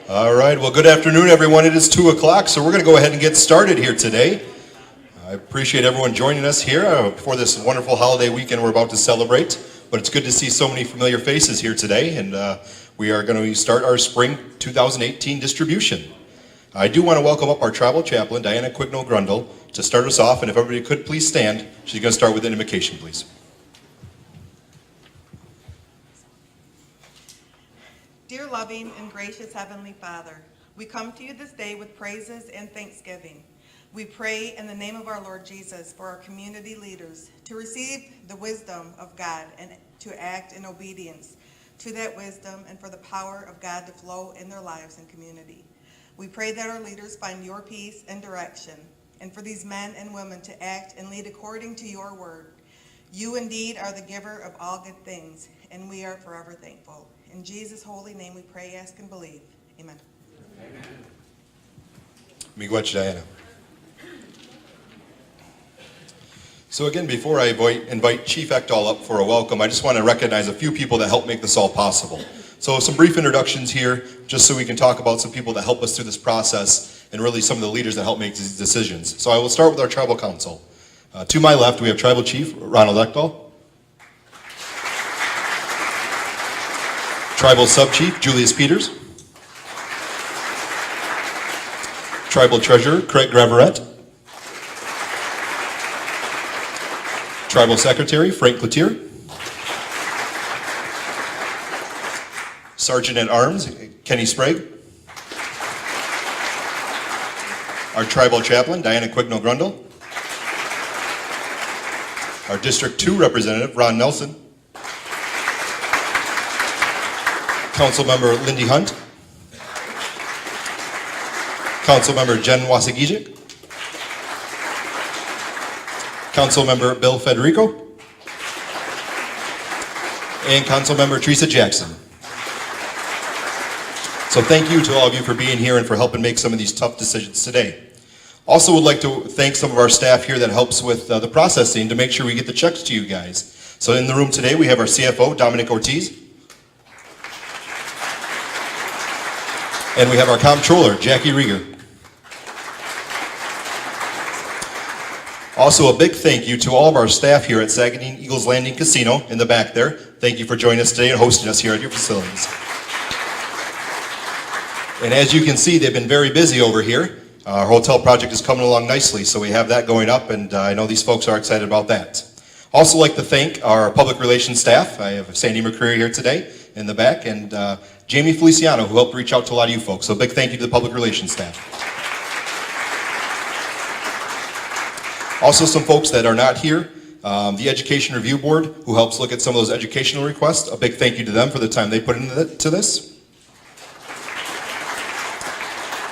All right, well, good afternoon, everyone. It is 2 o'clock, so we're going to go ahead and get started here today. I appreciate everyone joining us here for this wonderful holiday weekend we're about to celebrate. But it's good to see so many familiar faces here today, and we are going to start our spring 2018 distribution. I do want to welcome up our tribal chaplain, Diana Quignall-Grundle, to start us off, and if everybody could please stand, she's going to start with an invocation, please. Dear loving and gracious Heavenly Father, we come to you this day with praises and thanksgiving. We pray in the name of our Lord Jesus for our community leaders to receive the wisdom of God and to act in obedience to that wisdom, and for the power of God to flow in their lives and community. We pray that our leaders find your peace and direction, and for these men and women to act and lead according to your word. You indeed are the giver of all good things, and we are forever thankful. In Jesus' holy name we pray, ask, and believe. Amen. Miigwech, Diana. So again, before I invite Chief Ekdahl up for a welcome, I just want to recognize a few people that help make this all possible. So some brief introductions here, just so we can talk about some people that help us through this process, and really some of the leaders that help make these decisions. So I will start with our Tribal Council. To my left, we have Tribal Chief Ronald Ekdahl. Tribal Sub-Chief Julius Peters. Tribal Treasurer Craig Graverette. Tribal Secretary Frank Cloutier. Sergeant at Arms Kenny Sprague. Our Tribal Chaplain Diana Quignall-Grundle. Our District 2 Representative Ron Nelson. Councilmember Lindy Hunt. Councilmember Jen Wasagijic. Councilmember Bill Federico. And Councilmember Teresa Jackson. So thank you to all of you for being here and for helping make some of these tough decisions today. Also would like to thank some of our staff here that helps with the processing to make sure we get the checks to you guys. So in the room today we have our CFO, Dominic Ortiz. And we have our comptroller, Jackie Rieger. Also a big thank you to all of our staff here at Saganing Eagles Landing Casino in the back there. Thank you for joining us today and hosting us here at your facilities. And as you can see, they've been very busy over here. Our hotel project is coming along nicely, so we have that going up, and I know these folks are excited about that. Also like to thank our public relations staff. I have Sandy McCreary here today in the back, and Jamie Feliciano, who helped reach out to a lot of you folks. So a big thank you to the public relations staff. Also some folks that are not here, the Education Review Board, who helps look at some of those educational requests. A big thank you to them for the time they put into this.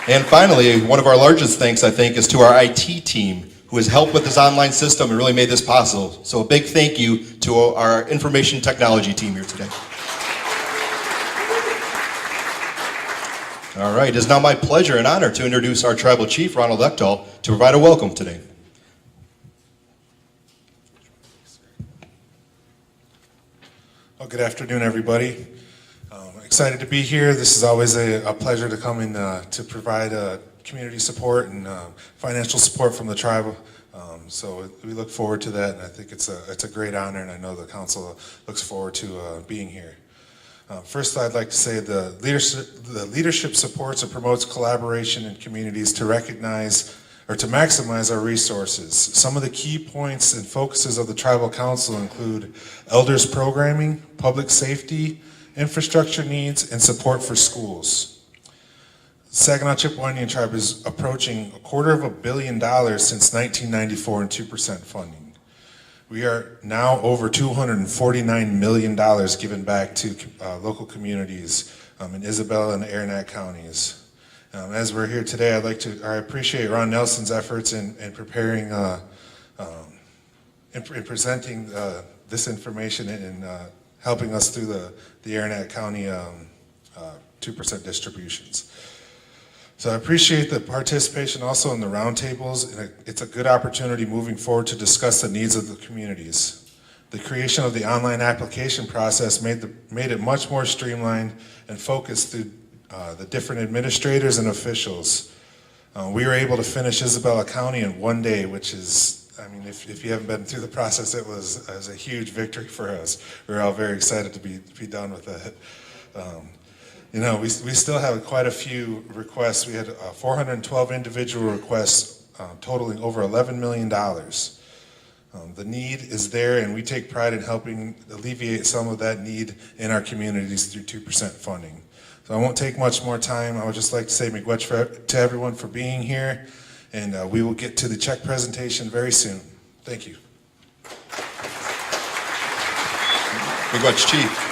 And finally, one of our largest thanks, I think, is to our IT team, who has helped with this online system and really made this possible. So a big thank you to our information technology team here today. All right, it is now my pleasure and honor to introduce our Tribal Chief, Ronald Ekdahl, to provide a welcome today. Well, good afternoon, everybody. Excited to be here. This is always a pleasure to come in to provide community support and financial support from the tribe. So we look forward to that, and I think it's a great honor, and I know the council looks forward to being here. First, I'd like to say the leadership supports and promotes collaboration in communities to recognize or to maximize our resources. Some of the key points and focuses of the Tribal Council include elders programming, public safety, infrastructure needs, and support for schools. Saginaw Chippewa Indian Tribe is approaching $250 million since 1994 in 2% funding. We are now over $249 million given back to local communities in Isabella and Aranet counties. As we're here today, I appreciate Ron Nelson's efforts in preparing, in presenting this information and helping us through the Aranet County 2% distributions. So I appreciate the participation also in the roundtables, and it's a good opportunity moving forward to discuss the needs of the communities. The creation of the online application process made it much more streamlined and focused through the different administrators and officials. We were able to finish Isabella County in one day, which is, I mean, if you haven't been through the process, it was a huge victory for us. We were all very excited to be done with it. You know, we still have quite a few requests. We had 412 individual requests totaling over $11 million. The need is there, and we take pride in helping alleviate some of that need in our communities through 2% funding. So I won't take much more time. I would just like to say miigwech to everyone for being here, and we will get to the check presentation very soon. Thank you. Miigwech, Chief.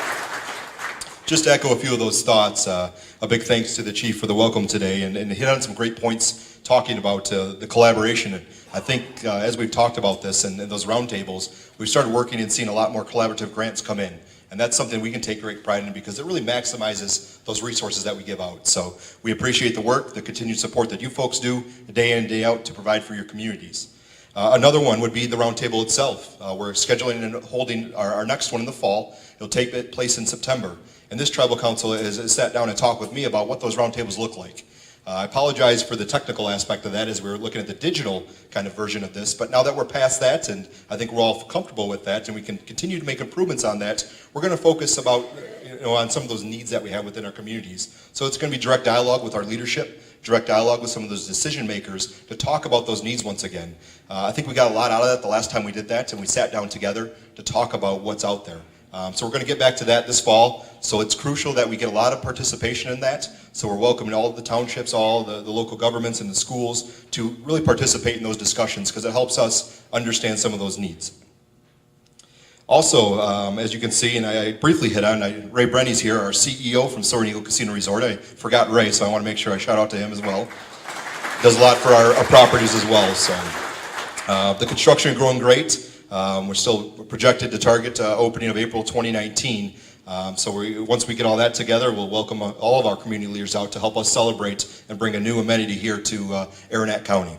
Just to echo a few of those thoughts, a big thanks to the Chief for the welcome today, and hit on some great points talking about the collaboration. And I think as we've talked about this and those roundtables, we've started working and seeing a lot more collaborative grants come in. And that's something we can take great pride in because it really maximizes those resources that we give out. So we appreciate the work, the continued support that you folks do day in and day out to provide for your communities. Another one would be the roundtable itself. We're scheduling and holding our next one in the fall. It'll take place in September. And this tribal council has sat down and talked with me about what those roundtables look like. I apologize for the technical aspect of that as we were looking at the digital kind of version of this, but now that we're past that, and I think we're all comfortable with that, and we can continue to make improvements on that, we're going to focus on some of those needs that we have within our communities. So it's going to be direct dialogue with our leadership, direct dialogue with some of those decision makers to talk about those needs once again. I think we got a lot out of that the last time we did that, and we sat down together to talk about what's out there. So we're going to get back to that this fall. So it's crucial that we get a lot of participation in that. So we're welcoming all of the townships, all the local governments and the schools to really participate in those discussions because it helps us understand some of those needs. Also, as you can see, and I briefly hit on, Ray Brenny's here, our CEO from Soaring Eagle Casino Resort. I forgot Ray, so I want to make sure I shout out to him as well. Does a lot for our properties as well. So the construction growing great. We're still projected to target opening of April 2019. So once we get all that together, we'll welcome all of our community leaders out to help us celebrate and bring a new amenity here to Aranet County.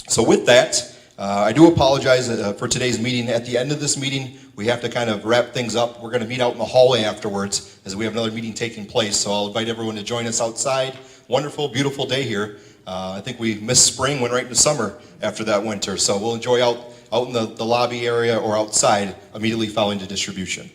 So with that, I do apologize for today's meeting. At the end of this meeting, we have to kind of wrap things up. We're going to meet out in the hallway afterwards as we have another meeting taking place. So I'll invite everyone to join us outside. Wonderful, beautiful day here. I think we missed spring, went right into summer after that winter. So we'll enjoy out in the lobby area or outside immediately following the distribution.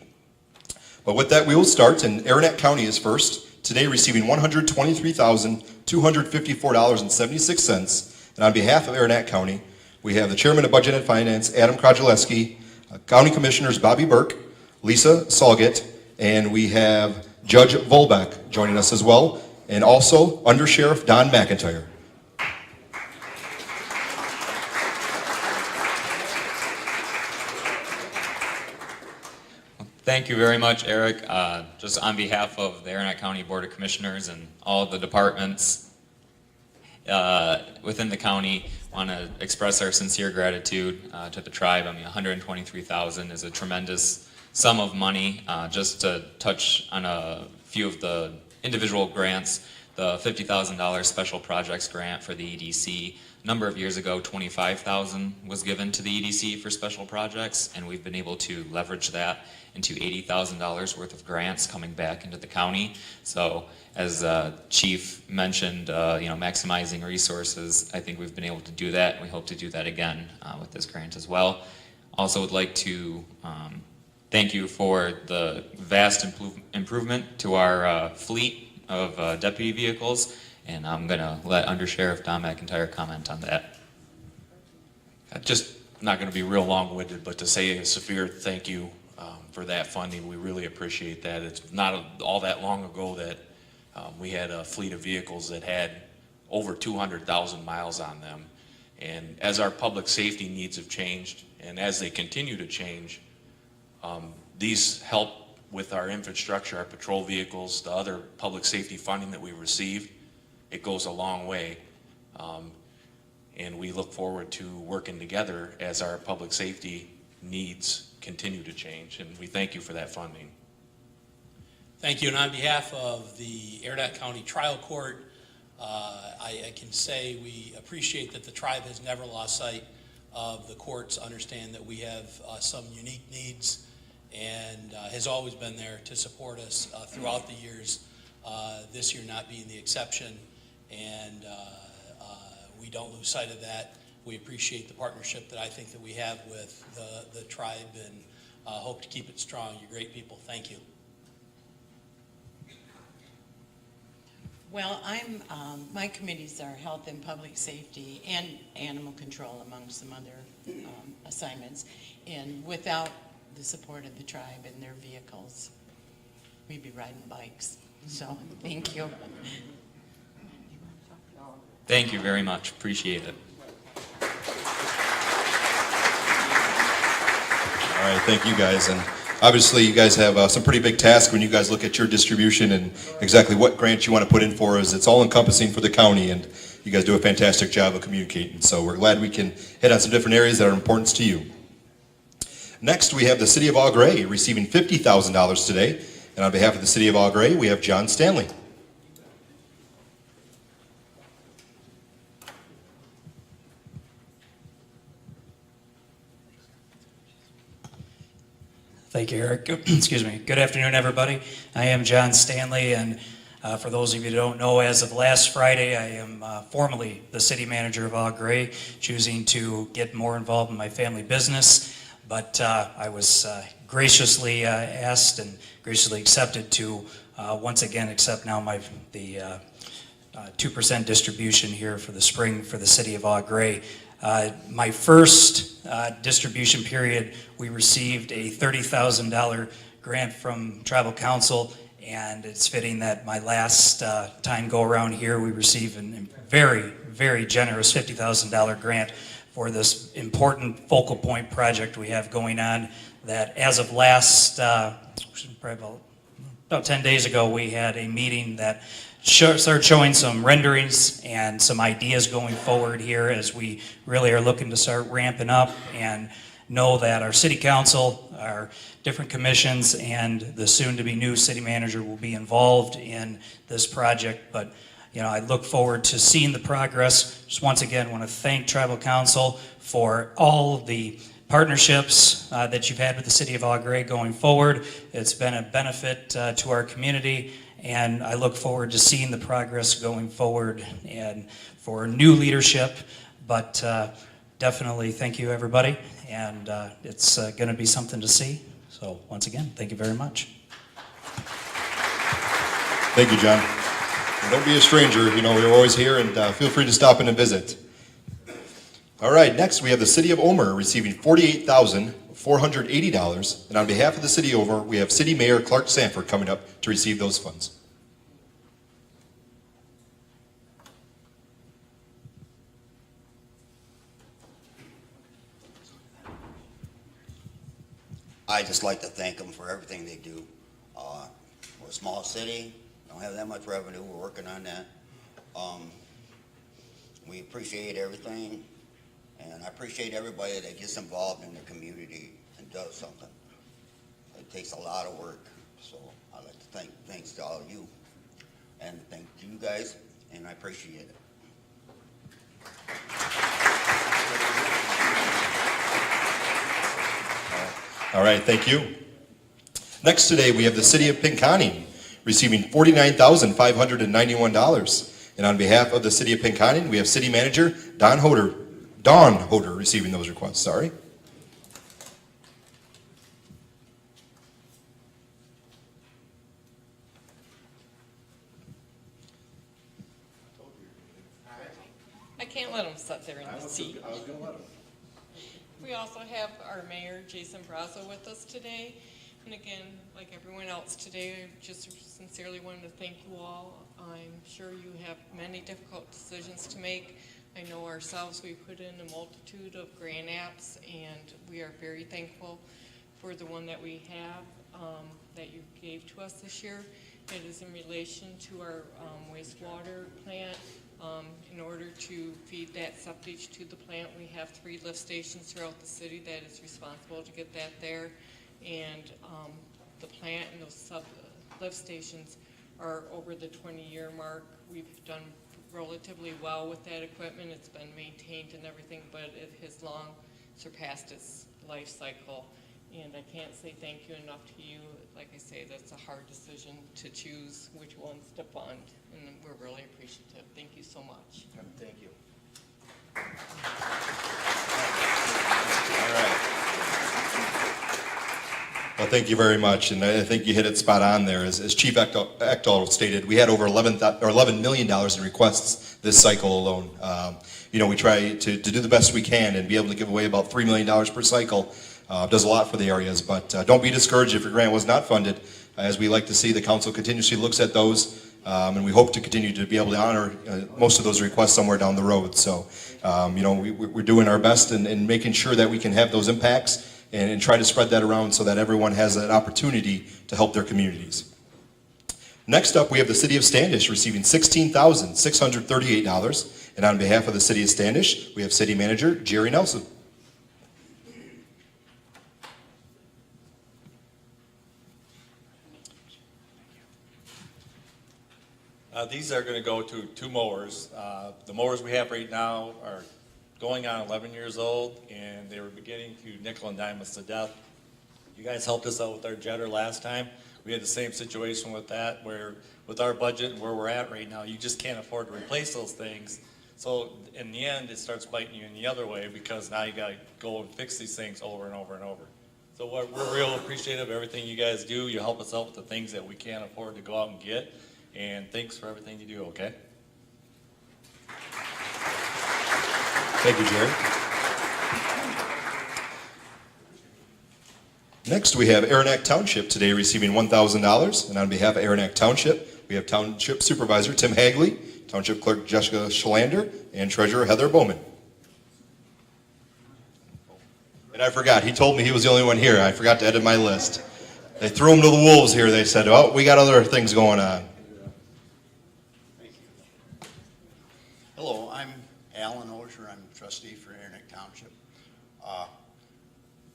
But with that, we will start, and Aranet County is first, today receiving $123,254.76. And on behalf of Aranet County, we have the Chairman of Budget and Finance, Adam Krajaleski, County Commissioners Bobby Burke, Lisa Salgett, and we have Judge Volbeck joining us as well, and also Under Sheriff Don McIntyre. Thank you very much, Eric. Just on behalf of the Aranet County Board of Commissioners and all of the departments within the county, want to express our sincere gratitude to the tribe. I mean, $123,000 is a tremendous sum of money. Just to touch on a few of the individual grants, the $50,000 special projects grant for the EDC. A number of years ago, $25,000 was given to the EDC for special projects, and we've been able to leverage that into $80,000 worth of grants coming back into the county. So as Chief mentioned, maximizing resources, I think we've been able to do that, and we hope to do that again with this grant as well. Also would like to thank you for the vast improvement to our fleet of deputy vehicles, and I'm going to let Under Sheriff Don McIntyre comment on that. Just not going to be real long-winded, but to say a severe thank you for that funding. We really appreciate that. It's not all that long ago that We had a fleet of vehicles that had over 200,000 miles on them. And as our public safety needs have changed, and as they continue to change, these help with our infrastructure, our patrol vehicles, the other public safety funding that we received. It goes a long way. And we look forward to working together as our public safety needs continue to change. And we thank you for that funding. Thank you. And on behalf of the Adair County Trial Court, I can say we appreciate that the tribe has never lost sight of the courts, understand that we have some unique needs, and has always been there to support us throughout the years, this year not being the exception. And we don't lose sight of that. We appreciate the partnership that I think that we have with the tribe, and hope to keep it strong. You're great people. Thank you. Well, my committees are health and public safety and animal control, among some other assignments. And without the support of the tribe and their vehicles, we'd be riding bikes. So, thank you. Thank you very much. Appreciate it. All right, thank you guys. And obviously, you guys have some pretty big tasks when you guys look at your distribution and exactly what grants you want to put in for us. It's all encompassing for the county, and you guys do a fantastic job of communicating. So we're glad we can hit on some different areas that are important to you. Next, we have the City of Au Gres receiving $50,000 today. And on behalf of the City of Au Gres, we have John Stanley. Thank you, Eric. Excuse me. Good afternoon, everybody. I am John Stanley, and for those of you who don't know, as of last Friday, I am formally the city manager of Au Gres, choosing to get more involved in my family business. But I was graciously asked and graciously accepted to once again accept now the 2% distribution here for the spring for the city of Au Gres. My first distribution period, we received a $30,000 grant from Tribal Council, and it's fitting that my last time go around here, we received a very, very generous $50,000 grant for this important focal point project we have going on. That as of last, probably about 10 days ago, we had a meeting that started showing some renderings and some ideas going forward here as we really are looking to start ramping up and know that our city council, our different commissions, and the soon-to-be new city manager will be involved in this project. But you know, I look forward to seeing the progress. Just once again want to thank Tribal Council for all of the partnerships that you've had with the city of Au Gres going forward. It's been a benefit to our community, and I look forward to seeing the progress going forward and for new leadership. But definitely thank you, everybody, and it's going to be something to see. So once again, thank you very much. Thank you, John. And don't be a stranger. You know, we're always here, and feel free to stop in and visit. All right, next we have the City of Omer receiving $48,480. And on behalf of the City of Omer, we have City Mayor Clark Sanford coming up to receive those funds. I just like to thank them for everything they do. We're a small city, don't have that much revenue, we're working on that. We appreciate everything, and I appreciate everybody that gets involved in the community and does something. It takes a lot of work, so I'd like to thanks to all of you, and thank you guys, and I appreciate it. All right, thank you. Next today, we have the City of Pinconning receiving $49,591. And on behalf of the City of Pinconning, we have City Manager Dawn Hoder receiving those requests. Sorry. I can't let them sit there in the seat. I was going to let them. We also have our mayor, Jason Brazo, with us today. And again, like everyone else today, I just sincerely wanted to thank you all. I'm sure you have many difficult decisions to make. I know ourselves, we put in a multitude of grant apps, and we are very thankful for the one that we have that you gave to us this year. It is in relation to our wastewater plant. In order to feed that septic to the plant, we have 3 lift stations throughout the city that is responsible to get that there. And the plant and those lift stations are over the 20-year mark. We've done relatively well with that equipment. It's been maintained and everything, but it has long surpassed its life cycle. And I can't say thank you enough to you. Like I say, that's a hard decision to choose which ones to fund, and we're really appreciative. Thank you so much. Thank you. All right. Well, thank you very much, and I think you hit it spot on there. As Chief Echdahl stated, we had over $11 million in requests this cycle alone. We try to do the best we can and be able to give away about $3 million per cycle. Does a lot for the areas, but don't be discouraged if your grant was not funded. As we like to see, the council continuously looks at those, and we hope to continue to be able to honor most of those requests somewhere down the road. So, we're doing our best in making sure that we can have those impacts and try to spread that around so that everyone has an opportunity to help their communities. Next up, we have the City of Standish receiving $16,638, and on behalf of the City of Standish, we have City Manager Jerry Nelson. These are going to go to 2 mowers. The mowers we have right now are going on 11 years old, and they were beginning to nickel and dime us to death. You guys helped us out with our jetter last time. We had the same situation with that, where with our budget and where we're at right now, you just can't afford to replace those things. So in the end, it starts biting you in the other way, because now you got to go and fix these things over and over and over. So we're real appreciative of everything you guys do. You help us out with the things that we can't afford to go out and get. And thanks for everything you do, okay? Thank you, Jerry. Next, we have Aranac Township today receiving $1,000. And on behalf of Aranac Township, we have Township Supervisor Tim Hagley, Township Clerk Jessica Schlander, and Treasurer Heather Bowman. And I forgot, he told me he was the only one here. I forgot to edit my list. They threw him to the wolves here. They said, oh, we got other things going on. Hello, I'm Alan Osher. I'm trustee for Aranac Township.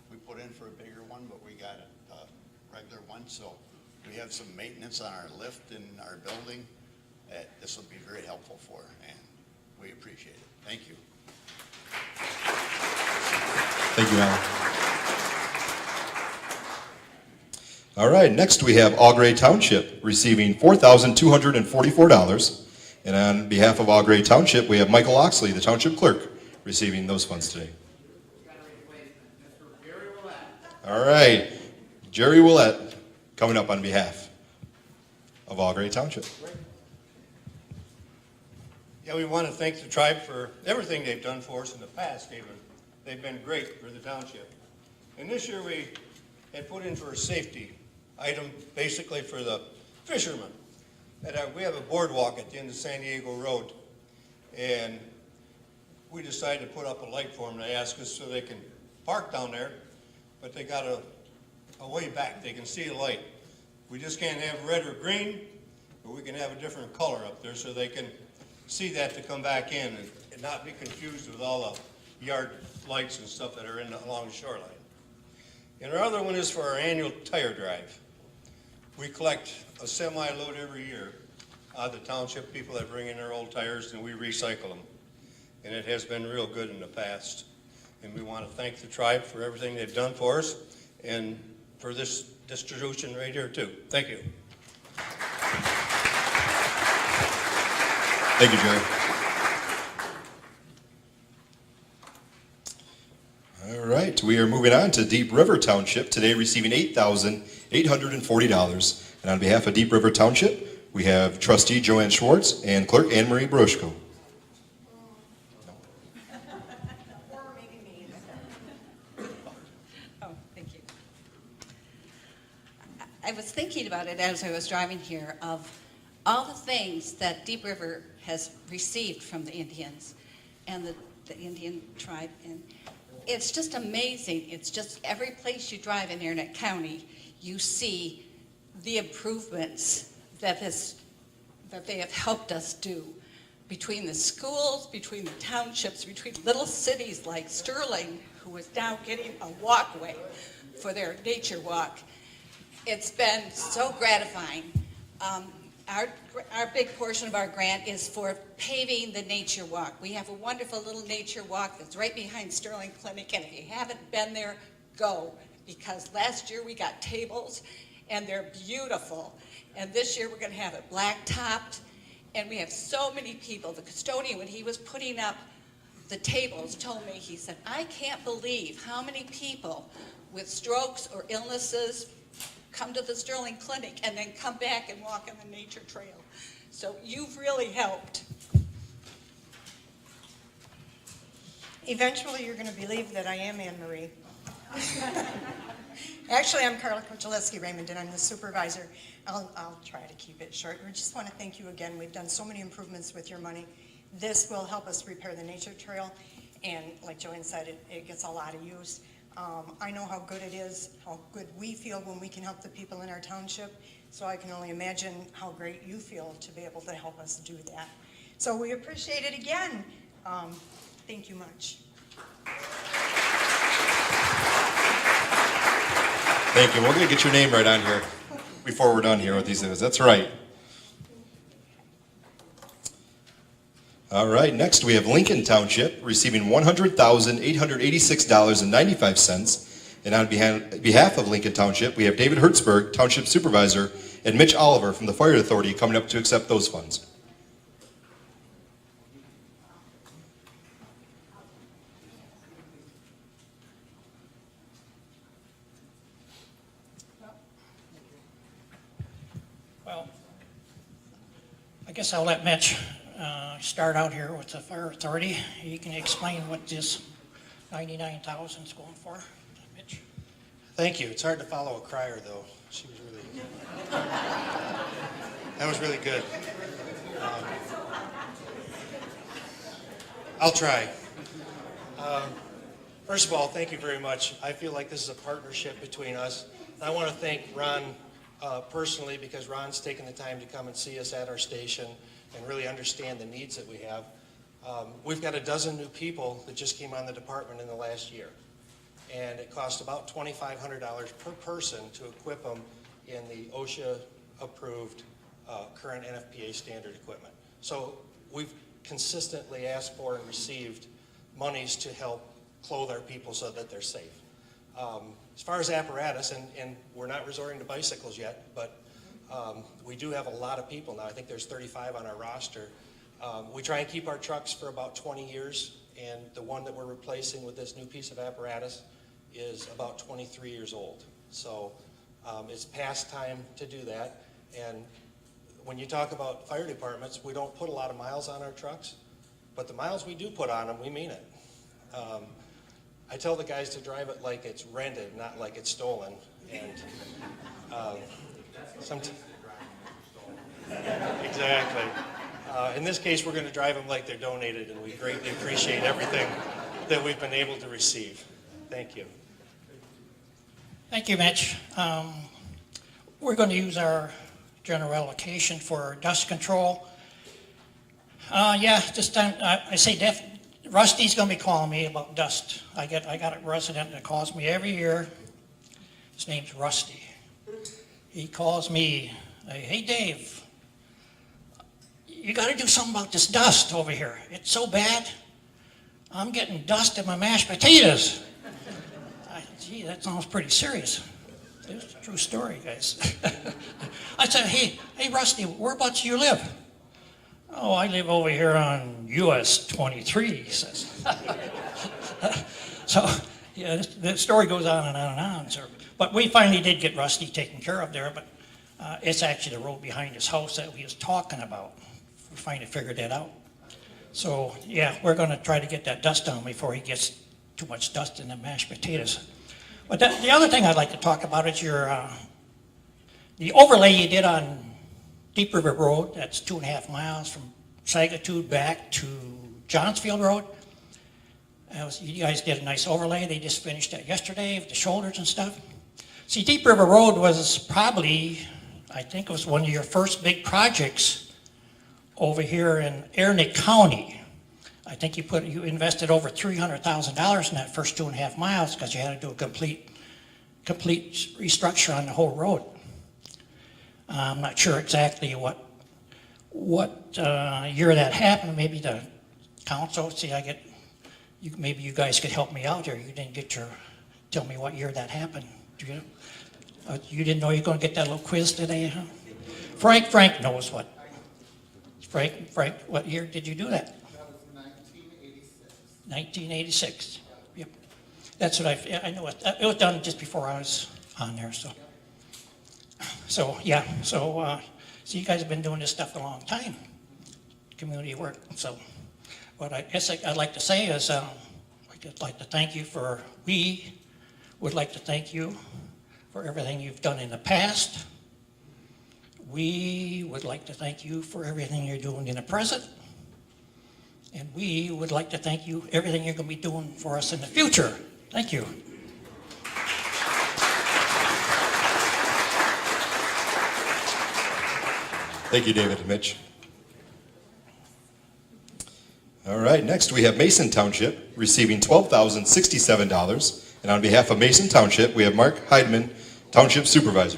We put in for a bigger one, but we got a regular one, so we have some maintenance on our lift in our building that this will be very helpful for, and we appreciate it. Thank you. Thank you, Alan. All right, next we have Augrey Township receiving $4,244. And on behalf of Augrey Township, we have Michael Oxley, the Township Clerk, receiving those funds today. All right, Jerry Willett coming up on behalf of Augrey Township. Yeah, we want to thank the tribe for everything they've done for us in the past even. They've been great for the township. And this year we had put in for a safety item, basically for the fishermen. We have a boardwalk at the end of San Diego Road, and we decided to put up a light for them. They asked us so they can park down there, but they got a way back. They can see a light. We just can't have red or green, but we can have a different color up there so they can see that to come back in and not be confused with all the yard lights and stuff that are along the shoreline. And our other one is for our annual tire drive. We collect a semi-load every year. The township people that bring in their old tires, and we recycle them. And it has been real good in the past. And we want to thank the tribe for everything they've done for us and for this distribution right here too. Thank you. Thank you, Jerry. All right, we are moving on to Deep River Township, today receiving $8,840. And on behalf of Deep River Township, we have Trustee Joanne Schwartz and Clerk Anne Marie Broshko. Oh, thank you. I was thinking about it as I was driving here of all the things that Deep River has received from the Indians and the Indian tribe. And it's just amazing. It's just every place you drive in Aranet County, you see the improvements that they have helped us do. Between the schools, between the townships, between little cities like Sterling, who is now getting a walkway for their nature walk. It's been so gratifying. Our big portion of our grant is for paving the nature walk. We have a wonderful little nature walk that's right behind Sterling Clinic, and if you haven't been there, go. Because last year we got tables, and they're beautiful. And this year we're gonna have it black-topped, and we have so many people. The custodian, when he was putting up the tables, told me, he said, I can't believe how many people with strokes or illnesses come to the Sterling Clinic and then come back and walk on the nature trail. So you've really helped. Eventually, you're going to believe that I am Anne Marie. Actually, I'm Carla Kochaleski Raymond, and I'm the supervisor. I'll try to keep it short. We just want to thank you again. We've done so many improvements with your money. This will help us repair the nature trail, and like Joanne said, it gets a lot of use. I know how good it is, how good we feel when we can help the people in our township, so I can only imagine how great you feel to be able to help us do that. So we appreciate it again. Thank you much. Thank you. We're going to get your name right on here before we're done here with these things. That's right. All right, next we have Lincoln Township receiving $100,886.95. And on behalf of Lincoln Township, we have David Hertzberg, Township Supervisor, and Mitch Oliver from the Fire Authority coming up to accept those funds. Well, I guess I'll let Mitch start out here with the Fire Authority. He can explain what this $99,000 is going for. Mitch? Thank you. It's hard to follow a crier, though. She was really, that was really good. I'll try. First of all, thank you very much. I feel like this is a partnership between us. And I want to thank Ron personally, because Ron's taken the time to come and see us at our station and really understand the needs that we have. We've got a dozen new people that just came on the department in the last year. And it costs about $2,500 per person to equip them in the OSHA-approved current NFPA standard equipment. So we've consistently asked for and received monies to help clothe our people so that they're safe. As far as apparatus, and we're not resorting to bicycles yet, but we do have a lot of people now. I think there's 35 on our roster. We try and keep our trucks for about 20 years, and the one that we're replacing with this new piece of apparatus is about 23 years old. So it's past time to do that. And when you talk about fire departments, we don't put a lot of miles on our trucks, but the miles we do put on them, we mean it. I tell the guys to drive it like it's rented, not like it's stolen. And exactly. In this case, we're going to drive them like they're donated, and we greatly appreciate everything that we've been able to receive. Thank you. Thank you, Mitch. We're going to use our general allocation for dust control. Yeah, this time I say Rusty's going to be calling me about dust. I got a resident that calls me every year. His name's Rusty. He calls me, hey Dave, you got to do something about this dust over here. It's so bad. I'm getting dust in my mashed potatoes. Gee, that sounds pretty serious. It's a true story, guys. I said, hey Rusty, whereabouts do you live? Oh, I live over here on US 23, he says. So, yeah, the story goes on and on and on. So, but we finally did get Rusty taken care of there, but it's actually the road behind his house that he was talking about. We finally figured that out. So, yeah, we're going to try to get that dust down before he gets too much dust in the mashed potatoes. But the other thing I'd like to talk about is your The overlay you did on Deep River Road, that's 2.5 miles from Saginaw back to Johnsfield Road. You guys did a nice overlay. They just finished that yesterday with the shoulders and stuff. See, Deep River Road was probably, I think it was one of your first big projects over here in Ernick County. I think you invested over $300,000 in that first 2.5 miles because you had to do a complete restructure on the whole road. I'm not sure exactly what year that happened. Maybe the council, maybe you guys could help me out here. You didn't tell me what year that happened. You didn't know you were going to get that little quiz today, huh? Frank knows what. Frank, what year did you do that? That was 1986. 1986. Yep. That's what I know. It was done just before I was on there, so. So, yeah, so you guys have been doing this stuff a long time, community work. So what I guess I'd like to say is we would like to thank you for everything you've done in the past. We would like to thank you for everything you're doing in the present. And we would like to thank you for everything you're going to be doing for us in the future. Thank you. Thank you, David and Mitch. All right, next we have Mason Township receiving $12,067. And on behalf of Mason Township, we have Mark Heidman, Township Supervisor.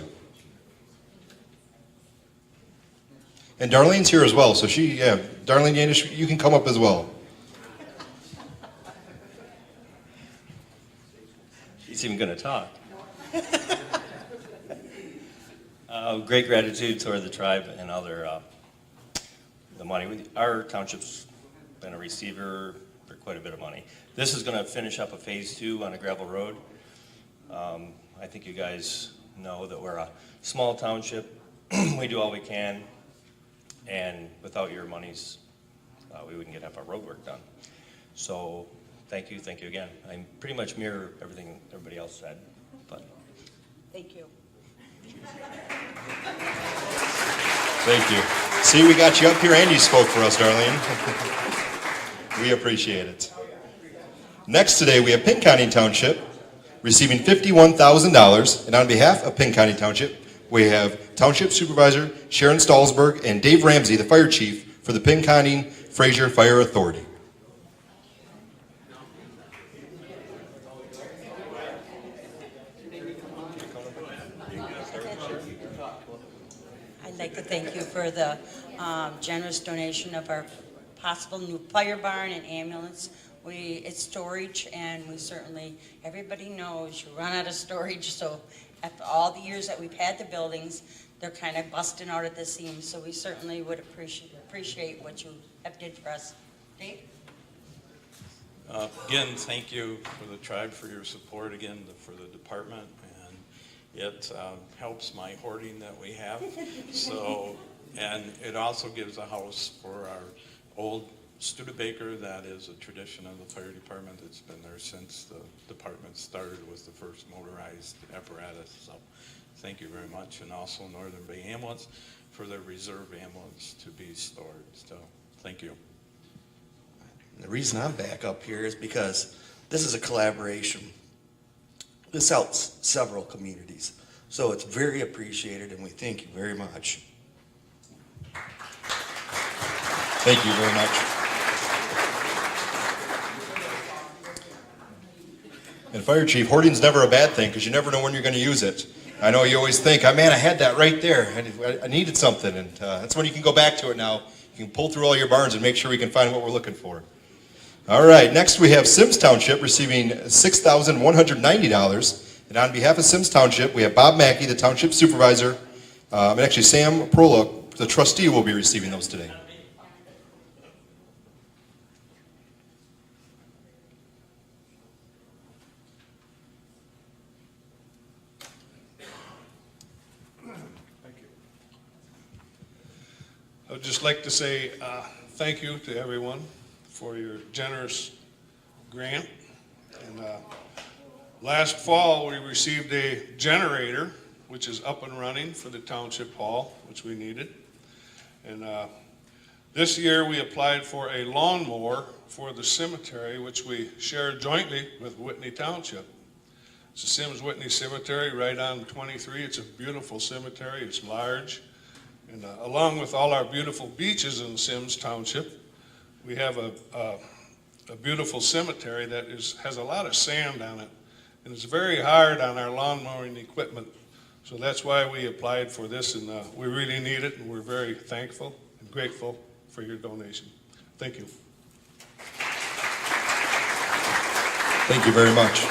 And Darlene's here as well, so Darlene Yanish, you can come up as well. She's even going to talk. Great gratitude toward the tribe and other the money. Our township's been a receiver for quite a bit of money. This is going to finish up a phase 2 on a gravel road. I think you guys know that we're a small township. We do all we can, and without your monies, we wouldn't get half our road work done. So thank you again. I pretty much mirror everything everybody else said, but Thank you. Thank you. See, we got you up here and you spoke for us, Darlene. We appreciate it. Next today, we have Pinconning Township receiving $51,000. And on behalf of Pinconning Township, we have Township Supervisor Sharon Stallsberg and Dave Ramsey, the Fire Chief for the Pinconning Fraser Fire Authority. I'd like to thank you for the generous donation of our possible new fire barn and ambulance. It's storage, and we certainly, everybody knows you run out of storage, so after all the years that we've had the buildings, they're kind of busting out at the seams, so we certainly would appreciate what you have did for us. Dave? Again, thank you for the tribe for your support, again, for the department, and it helps my hoarding that we have. So, and it also gives a house for our old Studebaker. That is a tradition of the fire department. It's been there since the department started. It was the first motorized apparatus. So thank you very much. And also Northern Bay Ambulance for their reserve ambulance to be stored. So thank you. The reason I'm back up here is because this is a collaboration. This helps several communities. So it's very appreciated, and we thank you very much. Thank you very much. And Fire Chief, hoarding's never a bad thing because you never know when you're going to use it. I know you always think, oh man, I had that right there. I needed something, and that's when you can go back to it now. You can pull through all your barns and make sure we can find what we're looking for. All right, next we have Sims Township receiving $6,190. And on behalf of Sims Township, we have Bob Mackey, the Township Supervisor, and actually Sam Proluk, the trustee, will be receiving those today. I would just like to say thank you to everyone for your generous grant. And last fall, we received a generator which is up and running for the township hall, which we needed. And this year, we applied for a lawnmower for the cemetery, which we share jointly with Whitney Township. It's the Sims Whitney Cemetery right on 23. It's a beautiful cemetery. It's large. And along with all our beautiful beaches in Sims Township, we have a beautiful cemetery that has a lot of sand on it. And it's very hard on our lawn mowing equipment. So that's why we applied for this, and we really need it, and we're very thankful and grateful for your donation. Thank you. Thank you very much.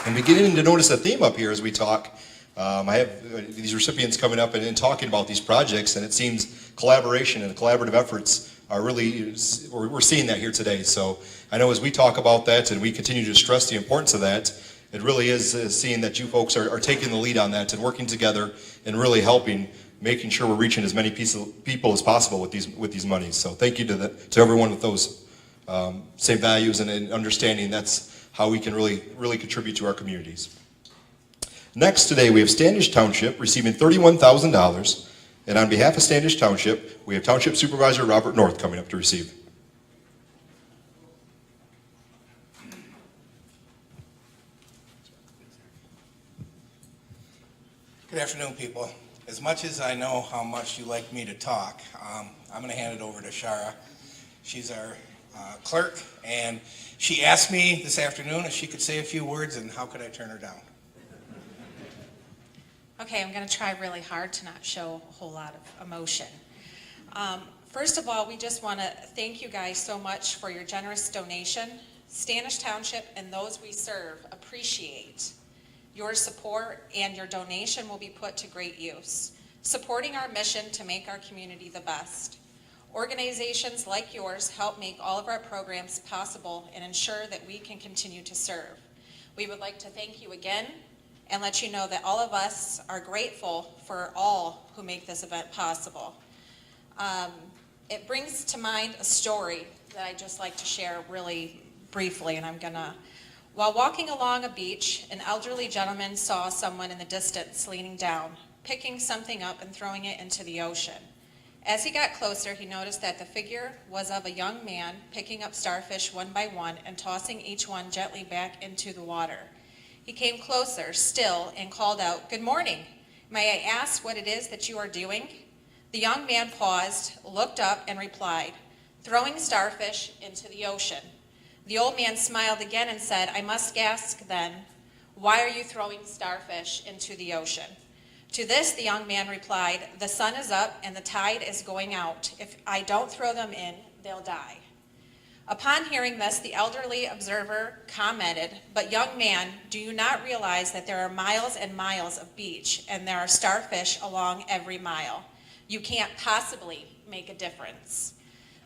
I'm beginning to notice a theme up here as we talk. I have these recipients coming up and talking about these projects, and it seems collaboration and collaborative efforts are really, we're seeing that here today. So I know as we talk about that and we continue to stress the importance of that, it really is seeing that you folks are taking the lead on that and working together and really helping, making sure we're reaching as many people as possible with these monies. So thank you to everyone with those same values and understanding. That's how we can really contribute to our communities. Next today we have Standish Township receiving $31,000, and on behalf of Standish Township, we have Township Supervisor Robert North coming up to receive. Good afternoon, people. As much as I know how much you like me to talk, I'm going to hand it over to Shara. She's our clerk, and she asked me this afternoon if she could say a few words, and how could I turn her down? Okay, I'm going to try really hard to not show a whole lot of emotion. First of all, we just want to thank you guys so much for your generous donation. Standish Township and those we serve appreciate your support, and your donation will be put to great use, supporting our mission to make our community the best. Organizations like yours help make all of our programs possible and ensure that we can continue to serve. We would like to thank you again and let you know that all of us are grateful for all who make this event possible. It brings to mind a story that I'd just like to share really briefly, and while walking along a beach, an elderly gentleman saw someone in the distance leaning down, picking something up and throwing it into the ocean. As he got closer, he noticed that the figure was of a young man picking up starfish one by one and tossing each one gently back into the water. He came closer still and called out, "Good morning. May I ask what it is that you are doing?" The young man paused, looked up, and replied, "Throwing starfish into the ocean." The old man smiled again and said, "I must ask then, why are you throwing starfish into the ocean?" To this, the young man replied, "The sun is up and the tide is going out. If I don't throw them in, they'll die." Upon hearing this, the elderly observer commented, "But young man, do you not realize that there are miles and miles of beach and there are starfish along every mile? You can't possibly make a difference."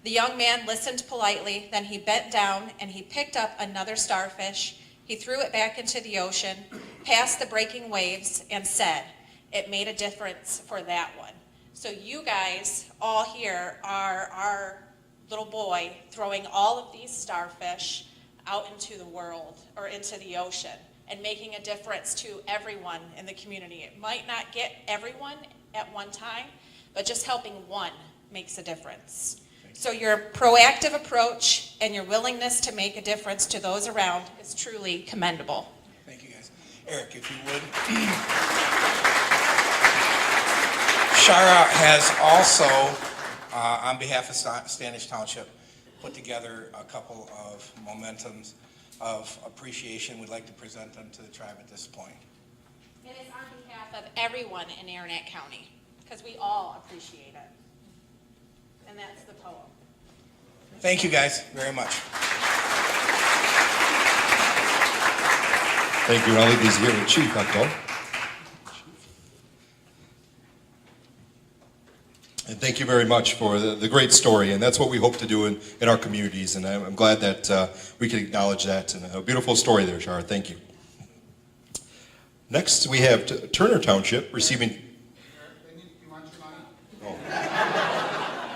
The young man listened politely, then he bent down and he picked up another starfish. He threw it back into the ocean, past the breaking waves, and said, "It made a difference for that one." So you guys all here are our little boy throwing all of these starfish out into the world or into the ocean and making a difference to everyone in the community. It might not get everyone at one time, but just helping one makes a difference. So your proactive approach and your willingness to make a difference to those around is truly commendable. Thank you, guys. Eric, if you would. Shara has also, on behalf of Standish Township, put together a couple of momentums of appreciation. We'd like to present them to the tribe at this point. It is on behalf of everyone in Aranet County, because we all appreciate it. And that's the poem. Thank you, guys, very much. Thank you, and I'll leave these here with Chief Hector. And thank you very much for the great story, and that's what we hope to do in our communities, and I'm glad that we can acknowledge that, and a beautiful story there, Shara. Thank you. Next, we have Turner Township receiving... Oh.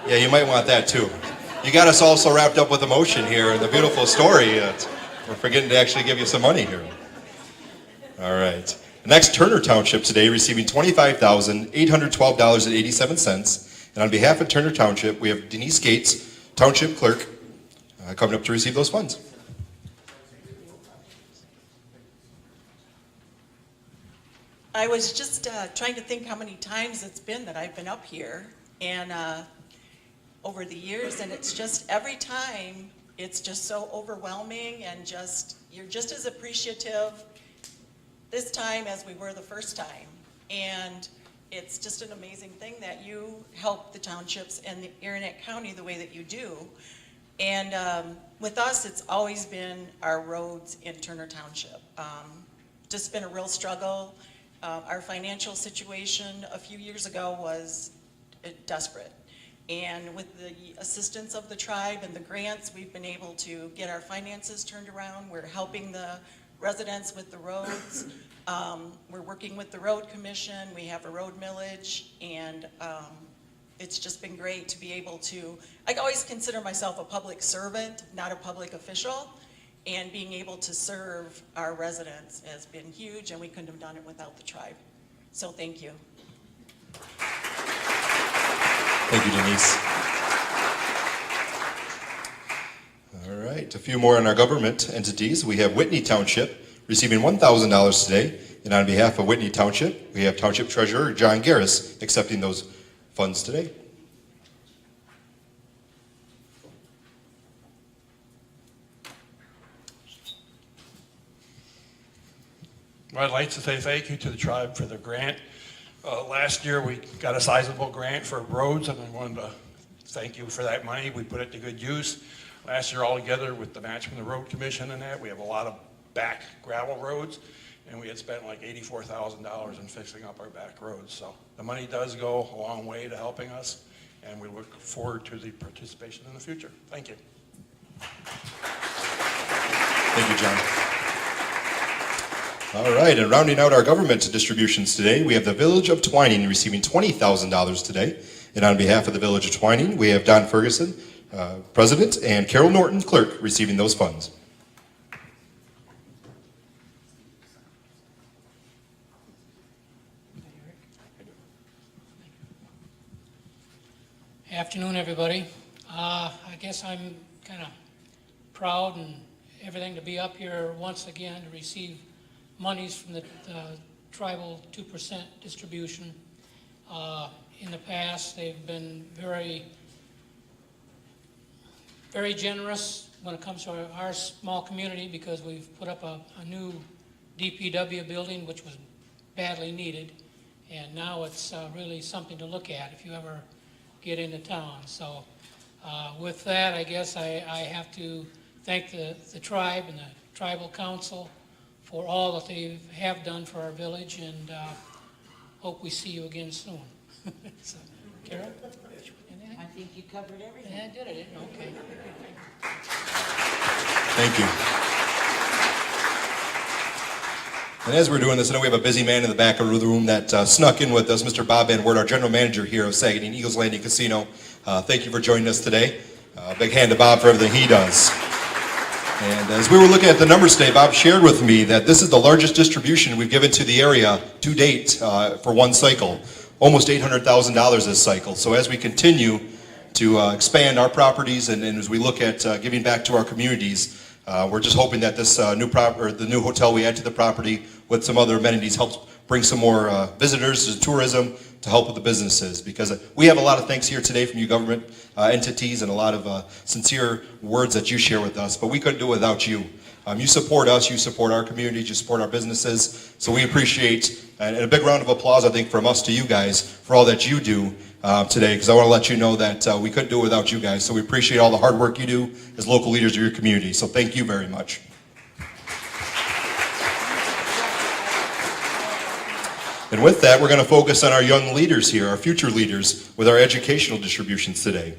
Yeah, you might want that too. You got us all so wrapped up with emotion here and the beautiful story, we're forgetting to actually give you some money here. All right. Next, Turner Township today receiving $25,812.87. And on behalf of Turner Township, we have Denise Gates, Township Clerk, coming up to receive those funds. I was just trying to think how many times it's been that I've been up here and over the years, and it's just every time it's just so overwhelming and just you're just as appreciative this time as we were the first time. And it's just an amazing thing that you help the townships and the Aranet County the way that you do. And with us, it's always been our roads in Turner Township. Just been a real struggle. Our financial situation a few years ago was desperate. And with the assistance of the tribe and the grants, we've been able to get our finances turned around. We're helping the residents with the roads. We're working with the road commission. We have a road millage, and it's just been great to be able to, I always consider myself a public servant, not a public official, and being able to serve our residents has been huge, and we couldn't have done it without the tribe. So thank you. Thank you, Denise. All right, a few more on our government entities. We have Whitney Township receiving $1,000 today. And on behalf of Whitney Township, we have Township Treasurer John Garris accepting those funds today. Well, I'd like to say thank you to the tribe for the grant. Last year, we got a sizable grant for roads, and I wanted to thank you for that money. We put it to good use. Last year, altogether, with the match from the road commission and that, we have a lot of back gravel roads, and we had spent like $84,000 in fixing up our back roads. So the money does go a long way to helping us, and we look forward to the participation in the future. Thank you. Thank you, John. All right, and rounding out our government distributions today, we have the Village of Twining receiving $20,000 today. And on behalf of the Village of Twining, we have Don Ferguson, President, and Carol Norton, Clerk, receiving those funds. Afternoon, everybody. I guess I'm kind of proud and everything to be up here once again to receive monies from the tribal 2% distribution. In the past, they've been very, very generous when it comes to our small community because we've put up a new DPW building, which was badly needed, and now it's really something to look at if you ever get into town. So with that, I guess I have to thank the tribe and the tribal council for all that they have done for our village, and hope we see you again soon. So, Carol? I think you covered everything. Yeah, I did it. Okay. Thank you. And as we're doing this, I know we have a busy man in the back of the room that snuck in with us, Mr. Bob Van Wert, our general manager here of Saganing Eagles Landing Casino. Thank you for joining us today. Big hand to Bob for everything he does. And as we were looking at the numbers today, Bob shared with me that this is the largest distribution we've given to the area to date for one cycle. Almost $800,000 this cycle. So as we continue to expand our properties and as we look at giving back to our communities, we're just hoping that this the new hotel we add to the property with some other amenities helps bring some more visitors to tourism to help with the businesses, because we have a lot of thanks here today from you government entities and a lot of sincere words that you share with us, but we couldn't do it without you. You support us, you support our communities, you support our businesses, so we appreciate, and a big round of applause I think from us to you guys for all that you do today, because I want to let you know that we couldn't do it without you guys, so we appreciate all the hard work you do as local leaders of your community, so thank you very much. And with that, we're going to focus on our young leaders here, our future leaders, with our educational distributions today.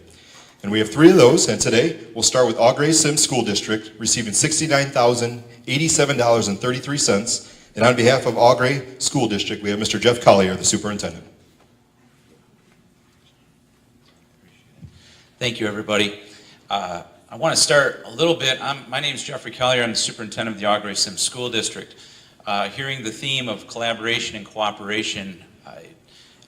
And we have 3 of those, and today we'll start with Augrey Sims School District, receiving $69,087.33. And on behalf of Augrey School District, we have Mr. Jeff Collier, the superintendent. Thank you, everybody. I want to start a little bit. My name is Jeffrey Collier. I'm the superintendent of the Augrey Sims School District. hearing the theme of collaboration and cooperation.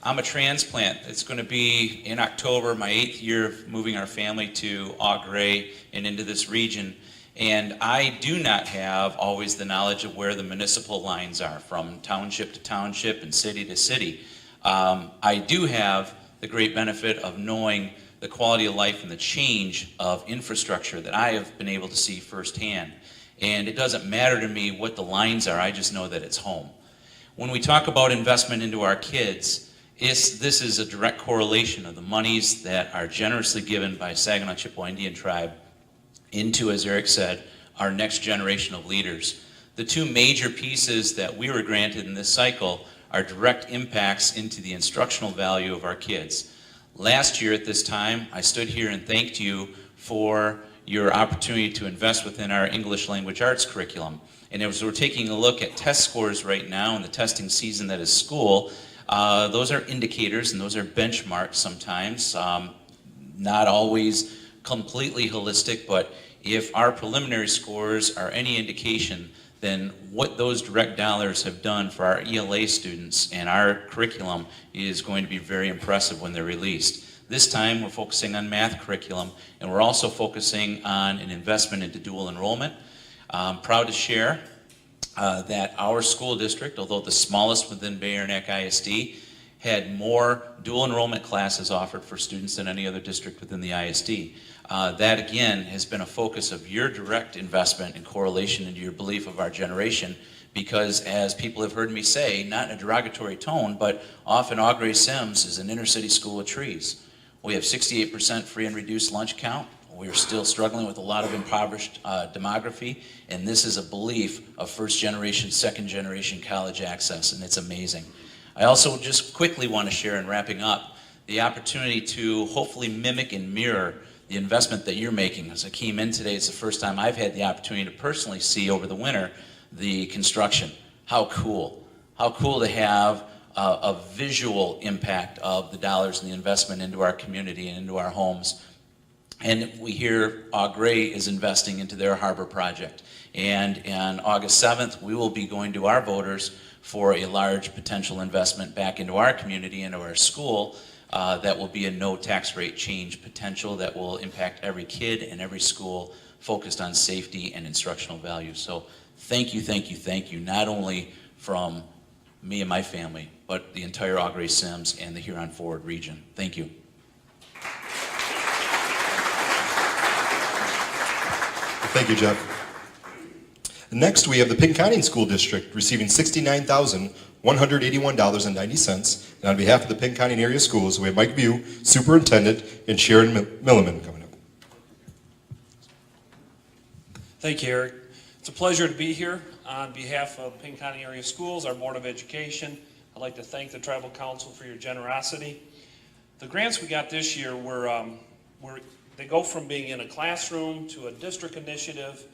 I'm a transplant. It's going to be in October, my 8th year of moving our family to Au Gres and into this region. And I do not have always the knowledge of where the municipal lines are from township to township and city to city. I do have the great benefit of knowing the quality of life and the change of infrastructure that I have been able to see firsthand. And it doesn't matter to me what the lines are, I just know that it's home. When we talk about investment into our kids, this is a direct correlation of the monies that are generously given by Saginaw Chippewa Indian Tribe into, as Eric said, our next generation of leaders. The two major pieces that we were granted in this cycle are direct impacts into the instructional value of our kids. Last year at this time, I stood here and thanked you for your opportunity to invest within our English language arts curriculum. And as we're taking a look at test scores right now in the testing season that is school, those are indicators and those are benchmarks sometimes, not always completely holistic, but if our preliminary scores are any indication, then what those direct dollars have done for our ELA students and our curriculum is going to be very impressive when they're released. This time we're focusing on math curriculum and we're also focusing on an investment into dual enrollment. I'm proud to share that our school district, although the smallest within Bayerneck ISD, had more dual enrollment classes offered for students than any other district within the ISD. That again has been a focus of your direct investment and correlation into your belief of our generation, because as people have heard me say, not in a derogatory tone, but often Au Gres Sims is an inner city school of trees. We have 68% free and reduced lunch count. We are still struggling with a lot of impoverished demography, and this is a belief of first generation, second generation college access, and it's amazing. I also just quickly want to share in wrapping up the opportunity to hopefully mimic and mirror the investment that you're making. As I came in today, it's the first time I've had the opportunity to personally see over the winter the construction. How cool. How cool to have a visual impact of the dollars and the investment into our community and into our homes. And we hear Au Gres is investing into their harbor project. And on August 7th, we will be going to our voters for a large potential investment back into our community, into our school, that will be a no tax rate change potential that will impact every kid and every school focused on safety and instructional value. So thank you, thank you, thank you, not only from me and my family, but the entire Au Gres Sims and the Huron Forward region. Thank you. Thank you, Jeff. Next, we have the Pinconning School District receiving $69,181.90. And on behalf of the Pinconning Area Schools, we have Mike View, Superintendent, and Sharon Milliman coming up. Thank you, Eric. It's a pleasure to be here on behalf of Pinconning Area Schools, our Board of Education. I'd like to thank the Tribal Council for your generosity. The grants we got this year they go from being in a classroom to a district initiative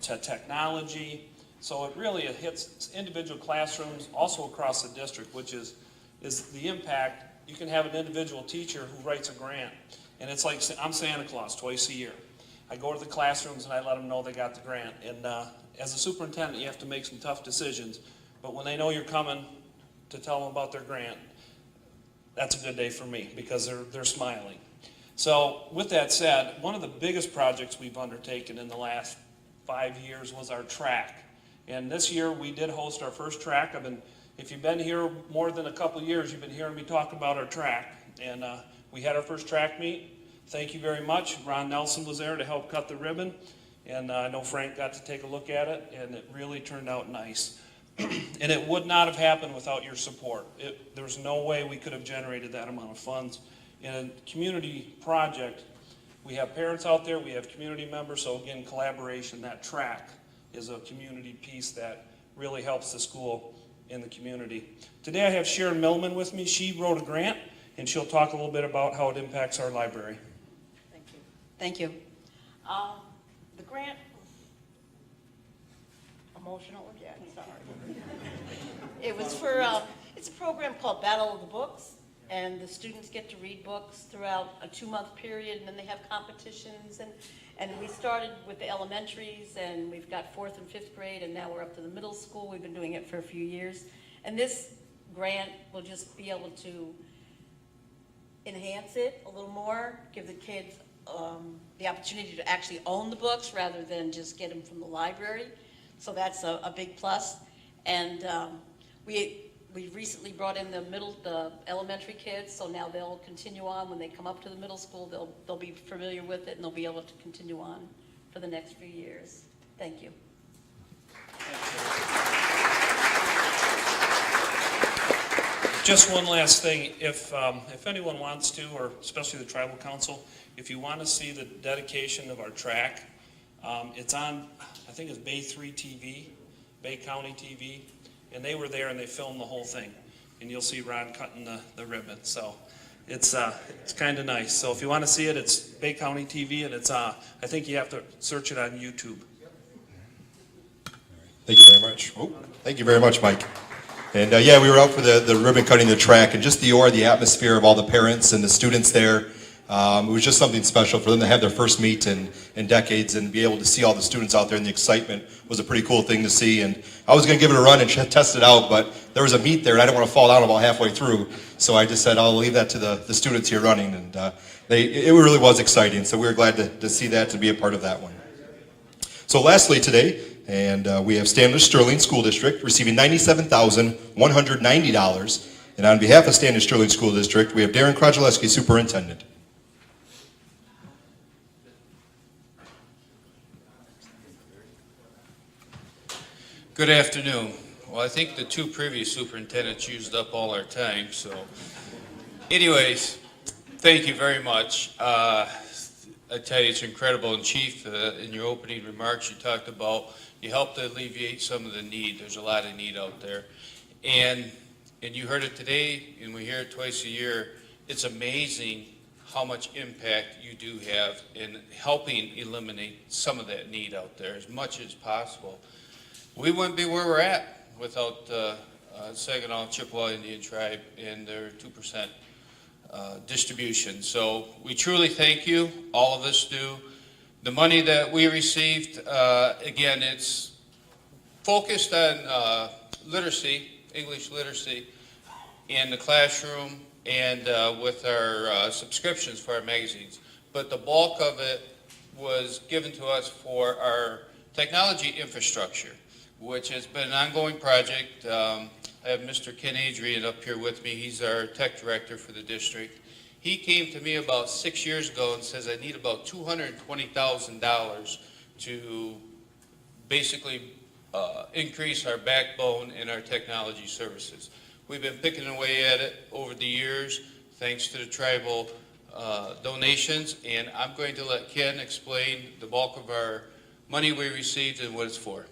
to technology. So it hits individual classrooms also across the district, which is the impact. You can have an individual teacher who writes a grant, and it's like I'm Santa Claus twice a year. I go to the classrooms and I let them know they got the grant. And as a superintendent, you have to make some tough decisions. But when they know you're coming to tell them about their grant, that's a good day for me because they're smiling. So with that said, one of the biggest projects we've undertaken in the last 5 years was our track. And this year we did host our first track. If you've been here more than a couple years, you've been hearing me talk about our track. And we had our first track meet. Thank you very much. Ron Nelson was there to help cut the ribbon. And I know Frank got to take a look at it, and it really turned out nice. And it would not have happened without your support. There's no way we could have generated that amount of funds. In a community project, we have parents out there, we have community members, so again, collaboration, that track is a community piece that really helps the school in the community. Today I have Sharon Millman with me. She wrote a grant, and she'll talk a little bit about how it impacts our library. Thank you. The grant, emotional again, sorry. It was for, it's a program called Battle of the Books, and the students get to read books throughout a 2-month period, and then they have competitions, and we started with the elementaries, and we've got 4th and 5th grade, and now we're up to the middle school. We've been doing it for a few years, and this grant will just be able to enhance it a little more, give the kids the opportunity to actually own the books rather than just get them from the library. So that's a big plus. And we recently brought in the elementary kids, so now they'll continue on. When they come up to the middle school, they'll be familiar with it, and they'll be able to continue on for the next few years. Thank you. Just one last thing, if anyone wants to, or especially the tribal council, if you want to see the dedication of our track, it's on, I think it's Bay 3 TV, Bay County TV, and they were there and they filmed the whole thing. And you'll see Ron cutting the ribbon, so it's kind of nice. So if you want to see it, it's Bay County TV, and it's I think you have to search it on YouTube. Thank you very much. Oh, thank you very much, Mike. And yeah, we were out for the ribbon cutting the track, and just the aura, the atmosphere of all the parents and the students there. It was just something special for them to have their first meet in decades and be able to see all the students out there, and the excitement was a pretty cool thing to see. And I was going to give it a run and test it out, but there was a meet there and I didn't want to fall down about halfway through. So I just said, I'll leave that to the students here running. And it really was exciting. So we were glad to see that, to be a part of that one. So lastly today, and we have Standish Sterling School District receiving $97,190. And on behalf of Standish Sterling School District, we have Darren Krajaleski, Superintendent. Good afternoon. Well, I think the two previous superintendents used up all our time, so anyways, thank you very much. I tell you, it's incredible. And Chief, in your opening remarks, you talked about you helped alleviate some of the need. There's a lot of need out there. And you heard it today, and we hear it twice a year. It's amazing how much impact you do have in helping eliminate some of that need out there as much as possible. We wouldn't be where we're at without Saginaw, Chippewa Indian Tribe and their 2% distribution. So we truly thank you. All of us do. The money that we received, again, it's focused on literacy, English literacy, in the classroom and with our subscriptions for our magazines. But the bulk of it was given to us for our technology infrastructure, which has been an ongoing project. I have Mr. Ken Adrian up here with me. He's our tech director for the district. He came to me about 6 years ago and says, I need about $220,000 to basically increase our backbone in our technology services. We've been picking away at it over the years, thanks to the tribal donations, and I'm going to let Ken explain the bulk of our money we received and what it's for.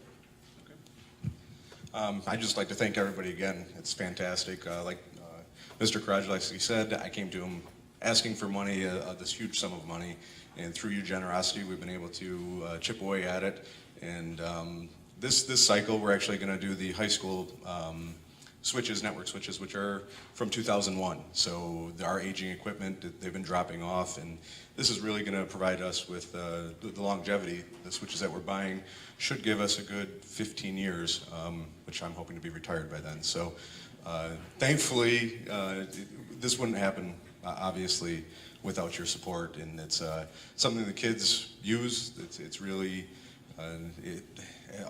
I'd just like to thank everybody again. It's fantastic. Like Mr. Krajaleski said, I came to him asking for money, this huge sum of money, and through your generosity, we've been able to chip away at it. And this cycle, we're actually going to do the high school switches, network switches, which are from 2001. So our aging equipment, they've been dropping off, and this is really going to provide us with the longevity. The switches that we're buying should give us a good 15 years, which I'm hoping to be retired by then. So thankfully, this wouldn't happen, obviously, without your support, and it's something the kids use. It's really,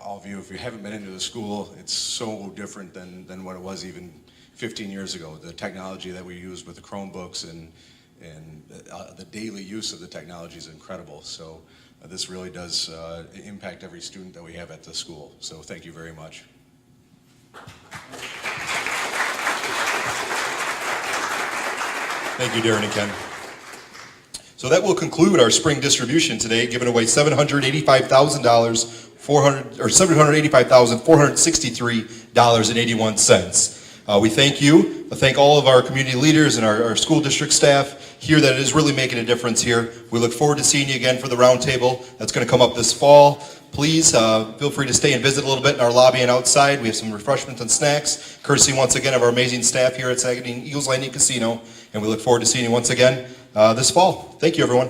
all of you, if you haven't been into the school, it's so different than what it was even 15 years ago. The technology that we use with the Chromebooks and the daily use of the technology is incredible. So this really does impact every student that we have at the school. So thank you very much. Thank you, Darren and Ken. So that will conclude our spring distribution today, giving away $785,463.81. We thank you. I thank all of our community leaders and our school district staff here that is really making a difference here. We look forward to seeing you again for the roundtable that's going to come up this fall. Please feel free to stay and visit a little bit in our lobby and outside. We have some refreshments and snacks, courtesy once again of our amazing staff here at Saganing Eagles Landing Casino. And we look forward to seeing you once again this fall. Thank you, everyone.